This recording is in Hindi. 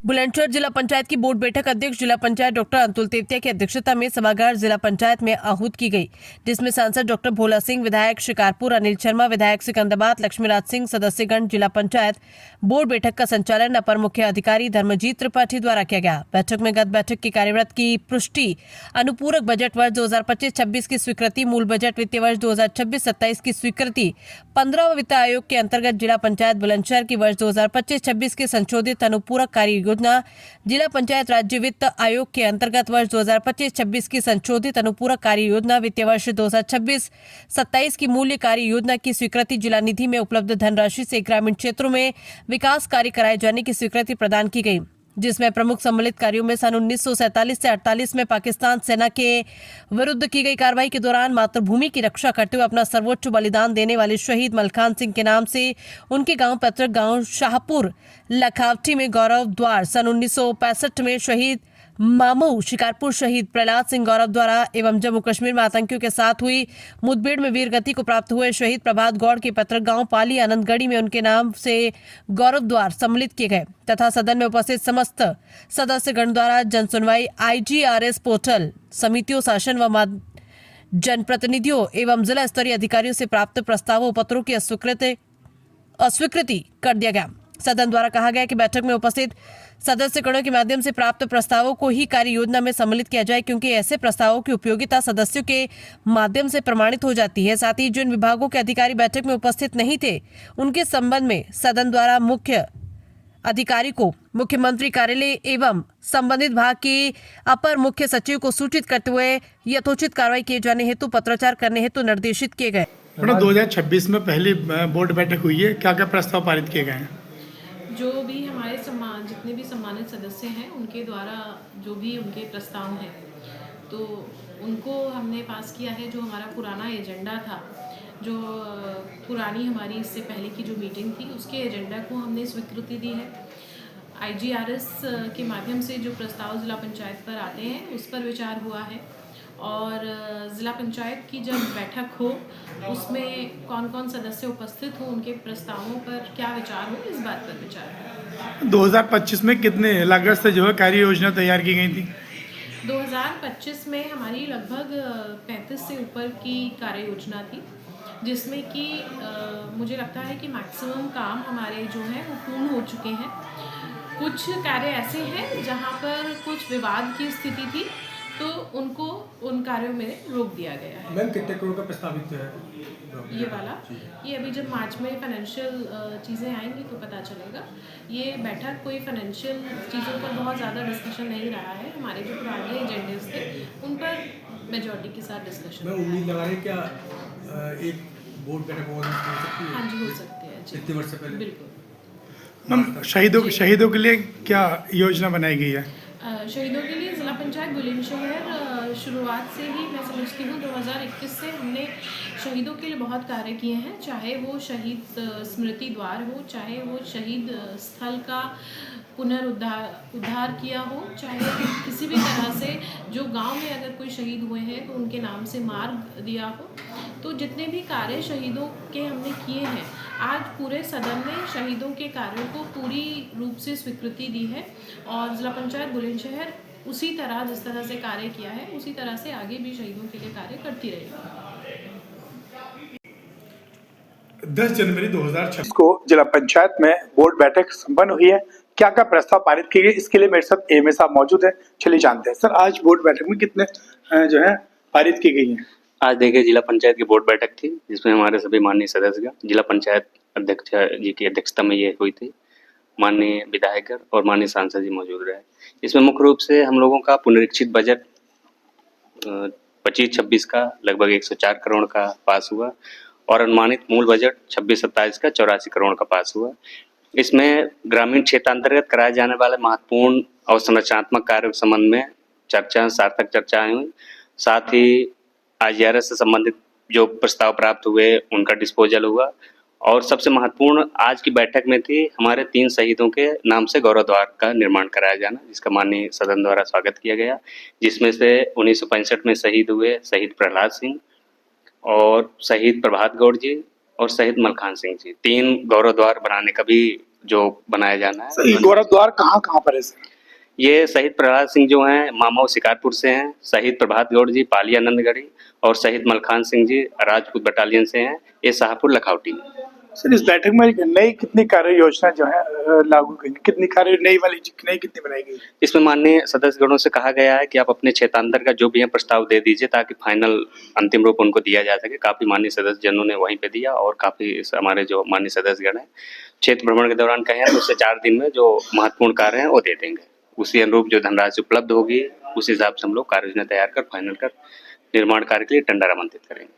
बुलंदशहर जिला पंचायत की बोर्ड बैठक अध्यक्ष जिला पंचायत डॉक्टर अतुल तेवतिया की अध्यक्षता में सभागार जिला पंचायत में आहूत की गई, जिसमें सांसद डॉक्टर भोला सिंह, विधायक शिकारपुर अनिल शर्मा, विधायक सिकंदराबाद लक्ष्मीराज सिंह, सदस्यगण जिला पंचायत बोर्ड बैठक का संचालन अपर मुख्य अधिकारी धर्मजीत त्रिपाठी द्वारा किया गया। बैठक में गत बैठक की कार्यव्रत की पुष्टि, अनुपूरक बजट वर्ष 2025-26 की स्वीकृति, मूल बजट वित्तीय वर्ष 2026-27 की स्वीकृति, 15 वित्त आयोग के अंतर्गत जिला पंचायत बुलंदशहर की वर्ष 2025-26 की संशोधित अनुपूरक कार्य योजना, जिला पंचायत राज्य वित्त आयोग के अंतर्गत वर्ष 2025-26 की संशोधित अनुपूरक कार्य योजना, वित्तीय वर्ष 2026-27 की मूल्य कार्य योजना की स्वीकृति, जिला निधि में उपलब्ध धनराशि से ग्रामीण क्षेत्रों में विकास कार्य कराए जाने की स्वीकृति प्रदान की गई, जिसमें प्रमुख सम्मिलित कार्यों में सन 1947 से 48 में पाकिस्तान सेना के विरुद्ध की गई कार्रवाई के दौरान मातृभूमि की रक्षा करते हुए अपना सर्वोच्च बलिदान देने वाले शहीद मलखान सिंह के नाम से उनके गांव पैतृक गांव शाहपुर लखावटी में गौरव द्वार, सन 1965 में शहीद मामू शिकारपुर शहीद प्रहलाद सिंह गौरव द्वारा एवं जम्मू कश्मीर में आतंकियों के साथ हुई मुठभेड़ में वीर गति को प्राप्त हुए शहीद प्रभात गौड़ के पैतृक गांव पाली आनंदगढ़ी में उनके नाम से गौरव द्वार सम्मिलित किए गए तथा सदन में उपस्थित समस्त सदस्यगण द्वारा जन सुनवाई, IGRS पोर्टल, समितियों, शासन व जनप्रतिनिधियों एवं जिला स्तरीय अधिकारियों से प्राप्त प्रस्तावों पत्रों की अस्वीकृति कर दिया गया। सदन द्वारा कहा गया कि बैठक में उपस्थित सदस्यगणों के माध्यम से प्राप्त प्रस्तावों को ही कार्य योजना में सम्मिलित किया जाए, क्योंकि ऐसे प्रस्तावों की उपयोगिता सदस्यों के माध्यम से प्रमाणित हो जाती है। साथ ही जिन विभागों के अधिकारी बैठक में उपस्थित नहीं थे, उनके संबंध में सदन द्वारा मुख्य अधिकारी को मुख्यमंत्री कार्यालय एवं संबंधित विभाग के अपर मुख्य सचिव को सूचित करते हुए यथोचित कार्रवाई किए जाने हेतु पत्राचार करने हेतु निर्देशित किए गए। 2026 में पहली बोर्ड बैठक हुई है, क्या क्या प्रस्ताव पारित किए गए हैं? जो भी हमारे जितने भी सम्मानित सदस्य हैं उनके द्वारा जो भी उनके प्रस्ताव हैं तो उनको हमने पास किया है। जो हमारा पुराना एजेंडा था, जो पुरानी हमारी इससे पहले की जो मीटिंग थी, उसके एजेंडा को हमने स्वीकृति दी है। IGRS के माध्यम से जो प्रस्ताव ज़िला पंचायत पर आते हैं उस पर विचार हुआ है और ज़िला पंचायत की जब बैठक हो उसमें कौन कौन सदस्य उपस्थित हो, उनके प्रस्तावों पर क्या विचार हो, इस बात पर विचार है। 2025 में कितने लागत से जो है कार्य योजना तैयार की गई थी? 2025 में हमारी लगभग 35 से ऊपर की कार्य योजना थी, जिसमें कि मुझे लगता है कि मैक्सिमम काम हमारे जो हैं वो पूर्ण हो चुके हैं। कुछ कार्य ऐसे हैं जहाँ पर कुछ विवाद की स्थिति थी तो उनको उन कार्यों में रोक दिया गया है। मैम कितने करोड़ का प्रस्तावित है ये वाला? ये अभी जब मार्च में फाइनेंशियल चीज़ें आएंगी तो पता चलेगा। ये बैठक कोई फाइनेंशियल चीज़ों पर बहुत ज़्यादा डिस्कशन नहीं रहा है। हमारे जो पुराने एजेंडेस थे उन पर मेजॉरिटी के साथ डिस्कशन। मैं उम्मीद लगा रही क्या एक बोर्ड बैठक हो सकती है? हाँ जी, हो सकती है जी। इतने वर्ष से पहले बिल्कुल। मैम शहीदों के लिए क्या योजना बनाई गई है? शहीदों के लिए ज़िला पंचायत बुलंदशहर शुरुआत से ही मैं समझती हूँ 2021 से हमने शहीदों के लिए बहुत कार्य किए हैं। चाहे वो शहीद स्मृति द्वार हो, चाहे वो शहीद स्थल का उद्धार किया हो, चाहे किसी भी तरह से जो गांव में अगर कोई शहीद हुए हैं तो उनके नाम से मार्ग दिया हो। तो जितने भी कार्य शहीदों के हमने किए हैं, आज पूरे सदन ने शहीदों के कार्यों को पूरी रूप से स्वीकृति दी है और ज़िला पंचायत बुलंदशहर उसी तरह जिस तरह से कार्य किया है उसी तरह से आगे भी शहीदों के लिए कार्य करती रहेगी। 10 जनवरी 2026 को जिला पंचायत में बोर्ड बैठक संपन्न हुई है। क्या क्या प्रस्ताव पारित किए गए, इसके लिए मेरे साथ एमए साहब मौजूद है। चलिए जानते हैं। सर, आज बोर्ड बैठक में कितने जो है पारित की गई है? आज देखिए जिला पंचायत की बोर्ड बैठक थी, जिसमें हमारे सभी माननीय सदस्य जिला पंचायत अध्यक्ष जी की अध्यक्षता में ये हुई थी। माननीय विधायक और माननीय सांसद जी मौजूद रहे। इसमें मुख्य रूप से हम लोगों का पुनरीक्षित बजट 25-26 का लगभग 104 करोड़ का पास हुआ और अनुमानित मूल बजट 26-27 का 84 करोड़ का पास हुआ। इसमें ग्रामीण क्षेत्र अंतर्गत कराए जाने वाले महत्वपूर्ण और संरचनात्मक कार्यों के संबंध में सार्थक चर्चाएं हुई। साथ ही IGRS से संबंधित जो प्रस्ताव प्राप्त हुए उनका डिस्पोजल हुआ और सबसे महत्वपूर्ण आज की बैठक में थी हमारे 3 शहीदों के नाम से गौरव द्वार का निर्माण कराया जाना, जिसका माननीय सदन द्वारा स्वागत किया गया। जिसमें से 1965 में शहीद हुए शहीद प्रहलाद सिंह और शहीद प्रभात गौड़ जी और शहीद मलखान सिंह जी, 3 गौरव द्वार बनाने का भी जो बनाया जाना सर, है। ये गौरव द्वार कहाँ कहाँ पर है सर? ये शहीद प्रहलाद सिंह जो हैं मामाओं शिकारपुर से हैं, शहीद प्रभात गौड़ जी पाली आनंदगढ़ी और शहीद मलखान सिंह जी राजपूत बटालियन से हैं, ये शाहपुर लखौटी में। सर, इस बैठक में नई कितनी कार्य योजना जो है लागू की, कितनी कार्य नई वाली नई कितनी बनाई गई? इसमें माननीय सदस्यगणों से कहा गया है कि आप अपने क्षेत्रांतर का जो भी है प्रस्ताव दे दीजिए ताकि फाइनल अंतिम रूप उनको दिया जा सके। काफी माननीय सदस्यजनों ने वहीं पे दिया और काफी हमारे जो माननीय सदस्यगण हैं क्षेत्र भ्रमण के दौरान कहे हैं तो उससे 4 दिन में जो महत्वपूर्ण कार्य हैं वो दे देंगे। उसी अनुरूप जो धनराशि उपलब्ध होगी उस हिसाब से हम लोग कार्य योजना तैयार कर फाइनल कर निर्माण कार्य के लिए टेंडर आमंत्रित करेंगे।